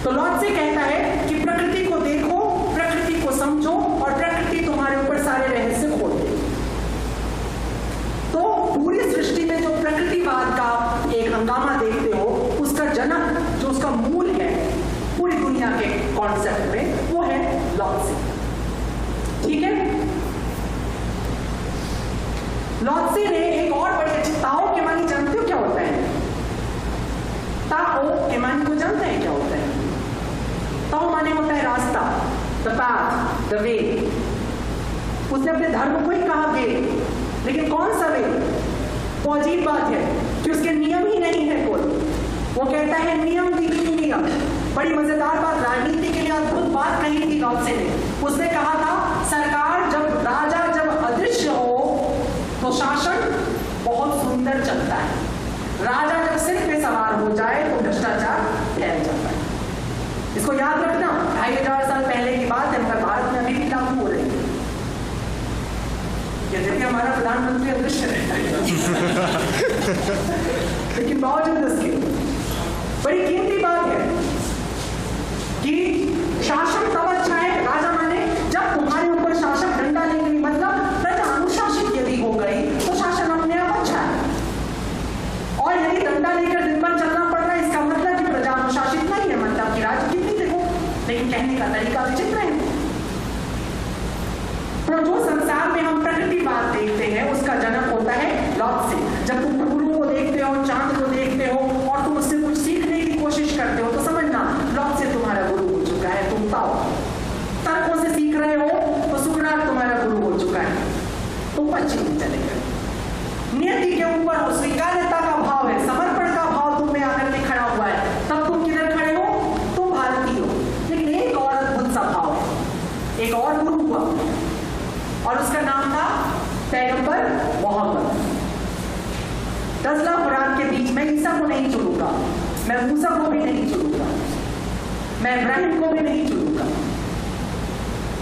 तो लॉट से कहता है कि प्रकृति को देखो, प्रकृति को समझो और प्रकृति तुम्हारे ऊपर सारे रहस्य खोल दे। तो पूरी सृष्टि में जो प्रकृतिवाद का एक हंगामा देखते हो, उसका जनक जो उसका मूल है पूरी दुनिया के कॉन्सेप्ट में, वो है लॉट से। ठीक है, लॉट से ने एक और बड़ी अच्छी ताओ के मानी जानते हो क्या होता है? ताओ के मानी को जानते हैं क्या होता है? ताओ माने होता है रास्ता, द पाथ, द वे। उसने अपने धर्म को ही कहा वे, लेकिन कौन सा वे? वो अजीब बात है कि उसके नियम ही नहीं है कोई। वो कहता है नियम विहीन नियम। बड़ी मजेदार बात, राजनीति के लिए अद्भुत बात कही थी लॉट से ने। उसने कहा था सरकार जब राजा जब अदृश्य हो तो शासन बहुत सुंदर चलता है, राजा जब सिर पे सवार हो जाए तो भ्रष्टाचार फैल जाता है। इसको याद रखना, 2500 साल पहले की बात है, मगर भारत में अभी भी लागू हो रही है। यद्यपि हमारा प्रधानमंत्री अदृश्य रहता है लेकिन बावजूद उसके बड़ी कीमती बात है कि शासन तब अच्छा है, राजा माने जब तुम्हारे ऊपर शासक डंडा लेने की, मतलब प्रजा अनुशासित यदि हो गई तो शासन अपने आप अच्छा है। और यदि डंडा लेकर दिन भर चलना पड़ रहा है, इसका मतलब कि प्रजा अनुशासित नहीं है, मतलब कि राजनीति देखो। लेकिन कहने का तरीका विचित्र है। तो जो संसार में हम प्रकृतिवाद देखते हैं उसका जनक होता है लॉट से। जब तुम गुरु को देखते हो, चांद को देखते हो और तुम उससे कुछ सीखने की कोशिश करते हो, तो समझना लॉट से तुम्हारा गुरु हो चुका है। तुम ताओ तर्कों से सीख रहे हो तो सुकरात तुम्हारा गुरु हो चुका है। तुम पश्चिम में चले गए, नियति के ऊपर हो, स्वीकार्यता का भाव है, समर्पण का भाव तुम में आकर के खड़ा हुआ है। तब तुम किधर खड़े हो? तुम भारतीय हो। लेकिन एक और अद्भुत सा भाव है, एक और गुरु हुआ और उसका नाम था पैगंबर मोहम्मद। 10 लाख खुराक के बीच में ईसा को नहीं चुनूंगा, मैं मूसा को भी नहीं चुनूंगा, मैं इब्राहिम को भी नहीं चुनूंगा,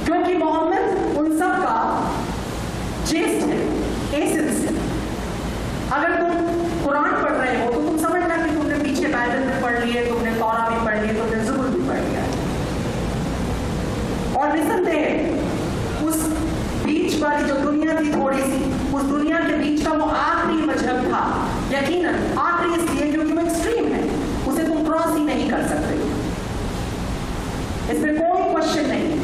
क्योंकि मोहम्मद उन सब का चेस्ट है, एसेंस है। अगर तुम कुरान पढ़ रहे हो तो तुम समझना कि तुमने पीछे बाइबल भी पढ़ लिए, तुमने तौरा भी पढ़ लिए, तुमने ज़ुबूर भी पढ़ लिया। और निसंदेह उस बीच वाली जो दुनिया थी थोड़ी सी, उस दुनिया के बीच का वो आखिरी मजहब था। यकीनन आखिरी इसलिए क्योंकि वो एक्सट्रीम है, उसे तुम क्रॉस ही नहीं कर सकते, इसमें कोई क्वेश्चन नहीं है।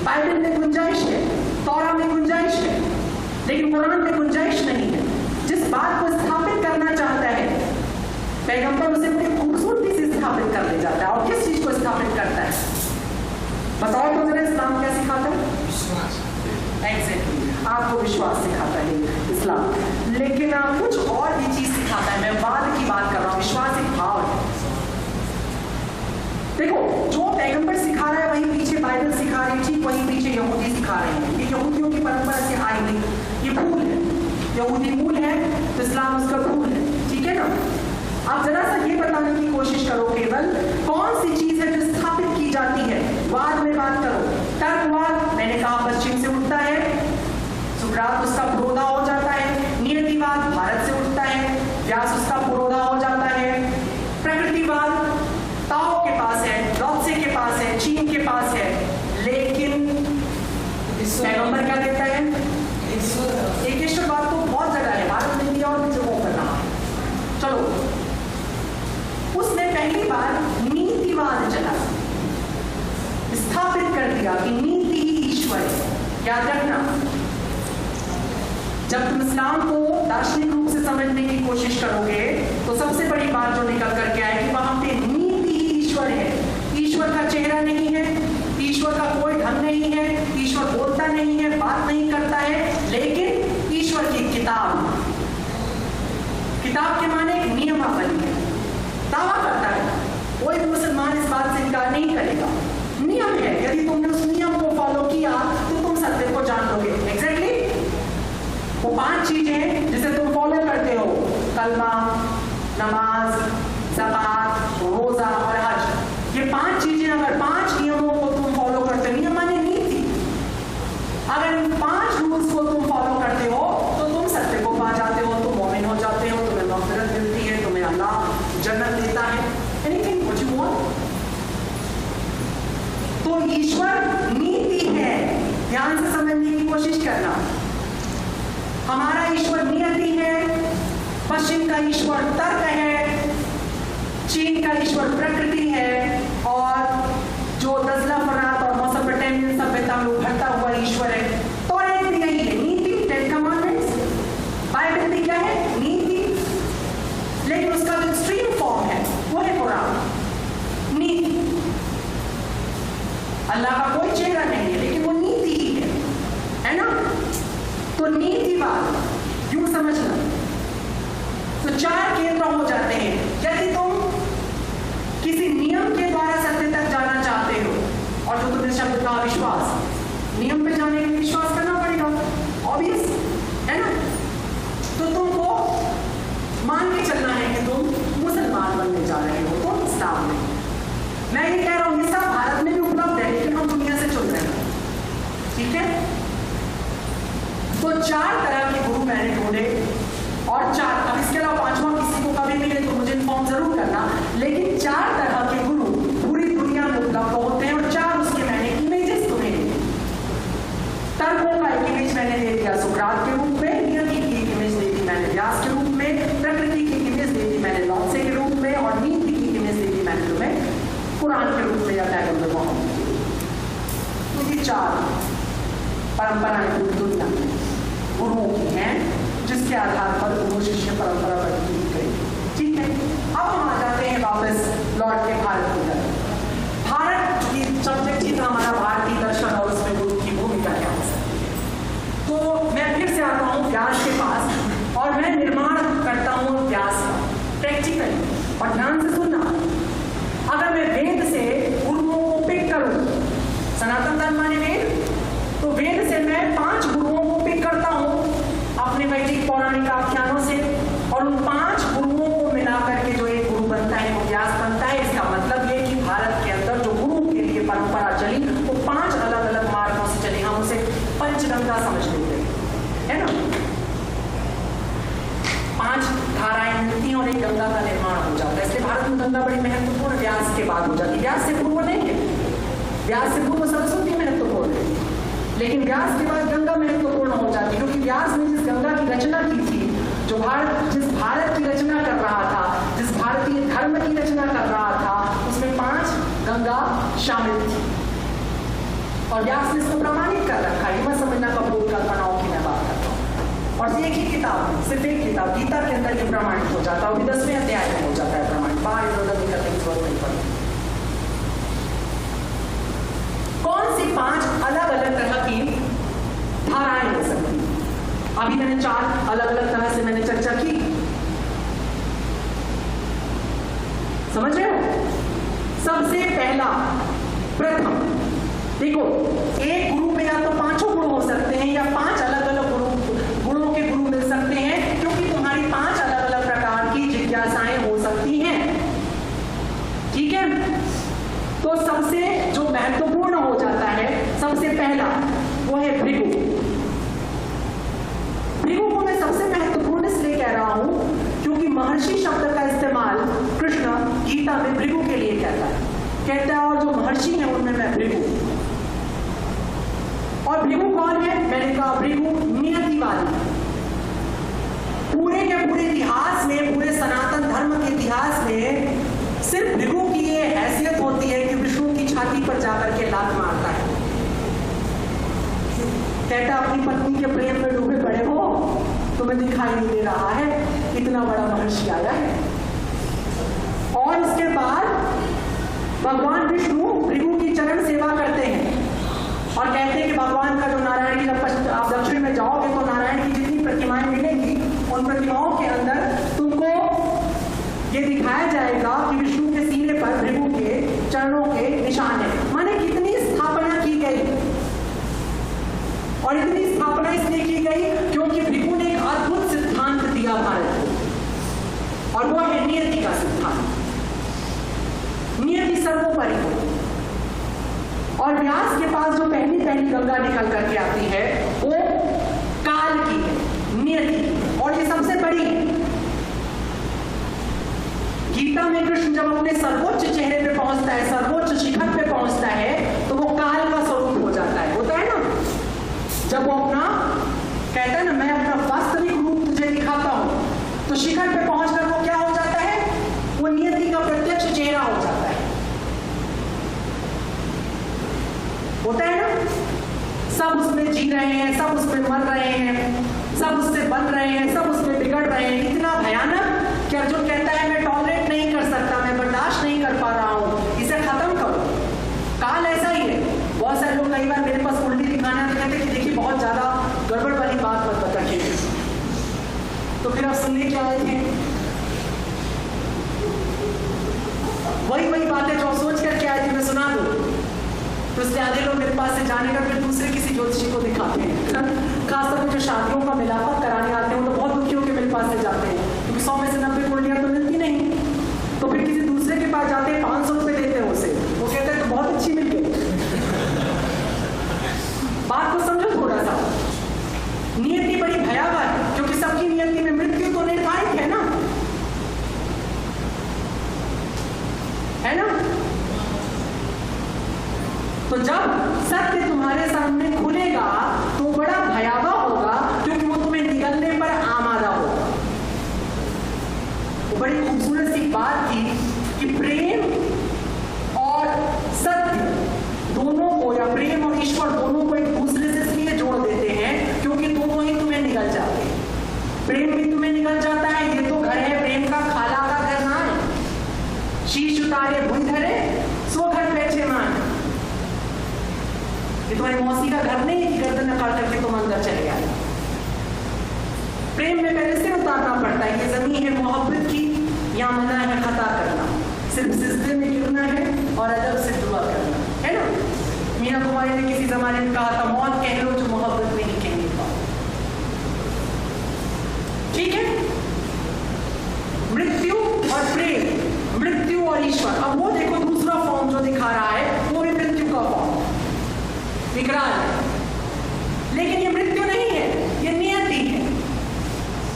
बाइबल में गुंजाइश है, तौरा में गुंजाइश है, लेकिन कुरान में गुंजाइश नहीं है। जिस बात को स्थापित करना चाहता है पैगंबर, उसे बड़ी खूबसूरती से स्थापित कर ले जाता है। और किस चीज को स्थापित करता है बताओ तो जरा, इस्लाम क्या सिखाता है? विश्वास। एग्जैक्टली, आपको विश्वास सिखाता है इस्लाम, लेकिन कुछ और भी चीज सिखाता है। मैं बाद की बात कर रहा हूँ, विश्वास एक भाव है। देखो, जो पैगंबर सिखा रहा है वही पीछे बाइबल सिखा रही है, ठीक वही पीछे यहूदी सिखा रहे हैं। ये यहूदियों की परंपरा से आई नहीं, ये भूल है। यहूदी मूल है तो इस्लाम उसका भूल है, ठीक है ना? आप जरा सा ये बताने की कोशिश करो केवल कौन सी चीज है जो स्थापित की जाती है। बाद में बात करो, तर्कवाद मैंने कहा पश्चिम से उठता है, सुकरात उसका पुरोधा हो जाता है। नियतिवाद भारत से उठता है, व्यास उसका पुरोधा हो जाता है। प्रकृतिवाद ताओ के पास है, लॉत्से के पास है, चीन के पास है, लेकिन पैगंबर क्या देता है? एक ईश्वरवाद तो बहुत जगह है, भारत में भी और भी जगहों पर रहा। चलो, उसने पहली बार नीतिवाद चला, स्थापित कर दिया कि नीति ही ईश्वर है। याद रखना, जब तुम इस्लाम को दार्शनिक रूप से समझने की कोशिश करोगे तो सबसे बड़ी बात जो निकल करके आएगी वहां पे नीति ही ईश्वर है। ईश्वर का चेहरा नहीं है, ईश्वर का कोई ढंग नहीं है, ईश्वर बोलता नहीं है, बात नहीं करता है, लेकिन ईश्वर की किताब, किताब के माने एक नियमावली है। दावा करता है, कोई मुसलमान इस बात से इनकार नहीं करेगा। नियम है, यदि तुमने उस नियम को फॉलो किया तो तुम सत्य को जान लोगे। एग्जैक्टली वो 5 चीजें जिसे तुम फॉलो करते हो, कलमा, नमाज, ज़कात, रोजा और हज, ये 5 चीजें, अगर 5 नियमों को तुम फॉलो करते हो, नियम माने नीति, अगर इन 5 रूल्स को तुम फॉलो करते हो तो तुम सत्य को पा जाते हो, तुम मोमिन हो जाते हो, तुम्हें मग़फ़िरत मिलती है, तुम्हें अल्लाह जन्नत देता है। एनीथिंग व्हाट यू वांट, ईश्वर नीति है। ध्यान से समझने की कोशिश करना। हमारा ईश्वर नियति है, पश्चिम का ईश्वर तर्क है, चीन का ईश्वर प्रकृति है, और जो दजला फरात और मेसोपोटामियन सभ्यता में उभरता हुआ ईश्वर है। तो एक भी यही है, नीति, 10 कमांडमेंट्स। बाइबल में क्या है? नीति। लेकिन उसका जो एक्सट्रीम फॉर्म है वो है कुरान। नीति, अल्लाह का कोई चेहरा नहीं है, लेकिन वो नीति ही है ना? तो नीतिवाद यूं समझना। तो 4 केंद्र हो जाते हैं। यदि तुम किसी नियम के द्वारा सत्य तक जाना चाहते हो, और जो तुमने शब्द का विश्वास, नियम पे जाने के लिए विश्वास करना पड़ेगा, ऑब्वियस है ना? तो तुमको मान के चलना है कि तुम मुसलमान बनने जा रहे हो, तो इस्लाम में। मैं ये कह रहा हूं, ये सब भारत में भी उपलब्ध है, लेकिन हम दुनिया से चुन रहे हैं, ठीक है? तो 4 तरह के गुरु मैंने ढूंढे, और 4, अब इसके अलावा 5वां किसी को कभी मिले तो मुझे इन्फॉर्म जरूर करना। लेकिन 4 तरह के गुरु पूरी दुनिया में उपलब्ध होते हैं, और 4 उसके मैंने इमेजेस तुम्हें दिए। तर्कों का एक इमेज मैंने दे दिया सुकरात के रूप में, नियति की एक इमेज दे दी मैंने व्यास के रूप में, प्रकृति की इमेज दे दी मैंने लॉत्से के रूप में, और नीति की इमेज दे दी मैंने तुम्हें कुरान के रूप में या पैगंबर मोहम्मद के रूप में। तो ये 4 परंपराएं पूरी दुनिया में गुरुओं की हैं, जिसके आधार पर गुरु शिष्य परंपरा बनती गई, ठीक है? अब हम आ जाते हैं वापस लौट के भारत की तरफ। भारत की सब्जेक्ट ही था हमारा भारतीय दर्शन, और उसमें गुरु की भूमिका क्या हो सकती है। तो मैं फिर से आता हूँ व्यास के पास, और मैं निर्माण करता हूँ व्यास का प्रैक्टिकली। और ध्यान से सुनना, अगर मैं वेद से गुरुओं को पिक करूं, सनातन धर्म माने वेद, तो वेद से मैं 5 गुरुओं को पिक करता हूं अपने वैदिक पौराणिक आख्यानों से, और उन 5 गुरुओं को मिला करके जो एक गुरु बनता है वो व्यास बनता है। इसका मतलब ये कि भारत के अंदर जो गुरु के लिए परंपरा चली वो 5 अलग अलग मार्गों से चली। हम उसे पंचगंगा समझ लेते हैं, है ना? 5 धाराएं मिलती हैं और एक गंगा का निर्माण हो जाता है। इसलिए भारत में गंगा बड़ी महत्वपूर्ण व्यास के बाद हो जाती है। व्यास से पूर्व नहीं है, व्यास से पूर्व सरस्वती महत्वपूर्ण है, लेकिन व्यास के बाद गंगा महत्वपूर्ण हो जाती है, क्योंकि व्यास ने जिस गंगा की रचना की थी, जिस भारत की रचना कर रहा था, जिस भारतीय धर्म की रचना कर रहा था, उसमें 5 गंगा शामिल थी, और व्यास ने इसको प्रमाणित कर रखा। ये मत समझना कपूर कल्पनाओं की मैं बात करता हूँ। और एक ही किताब में, सिर्फ एक किताब गीता के अंदर ये प्रमाणित हो जाता है, और 10वें अध्याय में हो जाता है प्रमाणित। बाहर इधर उधर करने की जरूरत नहीं पड़ती। कौन सी 5 अलग अलग तरह की धाराएं हो सकती? अभी मैंने 4 अलग अलग तरह से मैंने चर्चा की, समझ रहे हो? सबसे पहला, प्रथम देखो, एक गुरु में या तो 5 गुरु हो सकते हैं, या 5 अलग अलग गुरुओं के गुरु मिल सकते हैं, क्योंकि तुम्हारी 5 अलग अलग प्रकार की जिज्ञासाएं हो सकती हैं, ठीक है? तो सबसे जो महत्वपूर्ण हो जाता है, सबसे पहला वो है भृगु। भृगु को मैं सबसे महत्वपूर्ण इसलिए कह रहा हूं क्योंकि महर्षि शब्द का इस्तेमाल कृष्ण गीता में भृगु के लिए कहता है, और जो महर्षि हैं उनमें मैं भृगु। और भृगु कौन है? मैंने कहा भृगु नियतिवादी। पूरे के पूरे इतिहास में, पूरे सनातन धर्म के इतिहास में सिर्फ भृगु की ये हैसियत होती है कि विष्णु की छाती पर जाकर के लात मारता है, कहता अपनी पत्नी के प्रेम में डूबे पड़े हो, तुम्हें दिखाई नहीं दे रहा है, इतना बड़ा महर्षि आया है। और उसके बाद भगवान विष्णु भृगु की चरण सेवा करते हैं, और कहते हैं कि भगवान का जो नारायण की, जब आप दक्षिण में जाओगे तो नारायण की जितनी प्रतिमाएं मिलेंगी, उन प्रतिमाओं के अंदर तुमको ये दिखाया जाएगा कि विष्णु के सीने पर भृगु के चरणों के निशान है। माने कितनी स्थापना की गई, और इतनी स्थापना इसलिए की गई क्योंकि भृगु ने एक अद्भुत सिद्धांत दिया भारत को, और वो है नियति का सिद्धांत। नियति सर्वोपरि हो। और व्यास के पास जो पहली गंगा निकल करके आती है वो काल की है, नियति, और ये सबसे बड़ी है। गीता में कृष्ण जब अपने सर्वोच्च चेहरे पे पहुंचता है, सर्वोच्च शिखर पे पहुंचता है, तो वो काल का स्वरूप हो जाता है, होता है ना। जब वो अपना कहता है ना, मैं अपना वास्तविक रूप तुझे दिखाता हूं, तो शिखर पे पहुंचकर वो क्या हो जाता है, वो नियति का प्रत्यक्ष चेहरा हो जाता है, होता है ना। सब उसमें जी रहे हैं, सब उसमें मर रहे हैं, सब उससे बन रहे हैं, सब उसमें बिगड़ रहे हैं। इतना भयानक कि अर्जुन कहता है मैं टॉलरेट नहीं कर सकता, मैं बर्दाश्त नहीं कर पा रहा हूं, इसे खत्म करो। काल ऐसा ही है। बहुत सारे लोग कई बार मेरे पास उल्टी दिखाना तो कहते कि देखिए बहुत ज्यादा गड़बड़ वाली बात मत बताइए, तो फिर आप सुनने क्या आए थे, वही बातें जो आप सोच करके आए थे मैं सुना दूं, तो इसलिए आधे लोग मेरे पास से जाने का फिर दूसरे किसी ज्योतिषी को दिखाते हैं। खासतौर पर जो शादियों का मिलापत कराने आते हैं वो तो बहुत दुखी होकर मेरे पास से जाते हैं, क्योंकि 100 में से 90 कुंडलियां तो मिलती नहीं, तो फिर किसी दूसरे के पास जाते हैं, 500 रुपए देते हैं उसे, वो कहते हैं तो बहुत अच्छी मिल गई। बात को समझो थोड़ा सा, नियति बड़ी भयावह है, क्योंकि सबकी नियति में मृत्यु तो निर्धारित है ना, है ना। तो जब सत्य तुम्हारे सामने खुलेगा तो बड़ा भयावह होगा, क्योंकि वो तुम्हें निगलने पर आमादा होगा। वो बड़ी खूबसूरत सी बात थी कि प्रेम और सत्य दोनों को, या प्रेम और ईश्वर दोनों को एक दूसरे से इसलिए जोड़ देते हैं क्योंकि दोनों ही तुम्हें निगल जाते हैं। प्रेम भी तुम्हें निगल जाता है, ये तो घर है प्रेम का, खाला का घर ना है, शीश उतारे भुई धरे सो घर बैठे मान। ये तुम्हारी मौसी का घर नहीं है कि गर्दन नकाल करके तुम अंदर चले गए। प्रेम में पहले से उतारना पड़ता है, ये जमीन है मोहब्बत की, या मना है खता करना, सिर्फ सिजदे में गिरना है और अदब से दुआ करना, है ना। मीना कुमारी ने किसी जमाने में कहा था, मौत कह लो जो मोहब्बत में नहीं कहने पाओ। ठीक है, मृत्यु और प्रेम, मृत्यु और ईश्वर। अब वो देखो दूसरा फॉर्म जो दिखा रहा है वो भी मृत्यु का फॉर्म, विकराल है, लेकिन ये मृत्यु नहीं है, ये नियति है।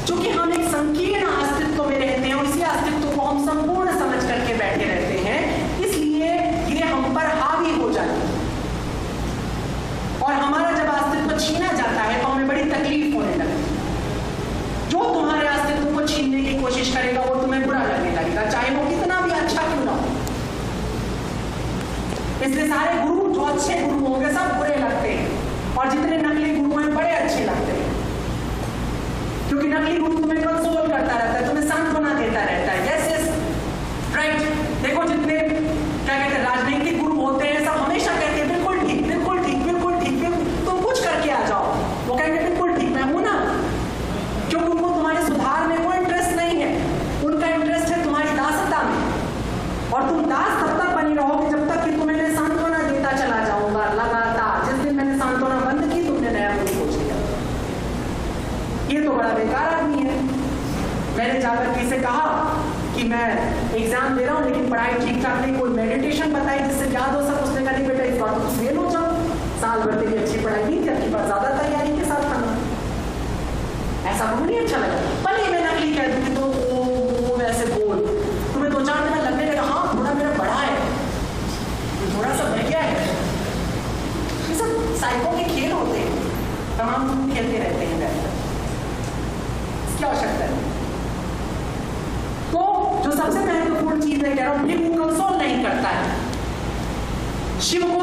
चूंकि हम एक संकीर्ण अस्तित्व में रहते हैं और इसी अस्तित्व को हम संपूर्ण समझ करके बैठे रहते हैं, इसलिए ये हम पर हावी हो जाती है। और हमारा जब अस्तित्व छीना जाता है तो हमें बड़ी तकलीफ होने लगती है। जो तुम्हारे अस्तित्व को छीनने की कोशिश करेगा वो तुम्हें बुरा लगने लगेगा, चाहे वो कितना भी अच्छा क्यों ना हो। इसलिए सारे गुरु जो अच्छे गुरु होंगे सब बुरे लगते हैं, और जितने नकली गुरु हैं बड़े अच्छे लगते हैं, क्योंकि नकली गुरु तुम्हें कंसोल करता रहता है, तुम्हें सांत्वना देता रहता है। Yes yes right. देखो जितने क्या कहते हैं राजनीतिक गुरु होते हैं सब हमेशा कहते हैं बिल्कुल ठीक, बिल्कुल ठीक, बिल्कुल ठीक, तुम कुछ करके आ जाओ, वो कहेंगे बिल्कुल ठीक मैं हूं ना, क्योंकि उनको तुम्हारे सुधार में कोई इंटरेस्ट नहीं है, उनका इंटरेस्ट है तुम्हारी दासता में। और तुम दास तब तक बनी रहोगे जब तक कि तुम्हें मैं सांत्वना देता चला जाऊंगा लगातार। जिस दिन मैंने सांत्वना बंद की तुमने नया कुछ सोच लिया, ये तो बड़ा बेकार आदमी है। मैंने जाकर किसी से कहा कि मैं एग्जाम दे रहा हूँ लेकिन पढ़ाई ठीक ठाक नहीं, कोई मेडिटेशन बताई जिससे याद हो सब। उसने कहा नहीं बेटा इस बार तो कुछ फेल हो जाओ, साल भर तेरी अच्छी पढ़ाई नहीं थी, अगली बार ज्यादा तैयारी के साथ करना। ऐसा मुझे नहीं अच्छा लगा। भले मैं नकली कह दूंगी तो वो वैसे बोल, तुम्हें 2-4 दिन लगने लगा हाँ थोड़ा मेरा बड़ा है, थोड़ा सा बढ़ गया है। ये सब साइकों के खेल होते हैं, तमाम तुम खेलते रहते हैं बैठकर, क्या आवश्यकता है। तो जो सबसे महत्वपूर्ण चीज है कह रहा हूं, वो कंसोल नहीं करता है। शिव को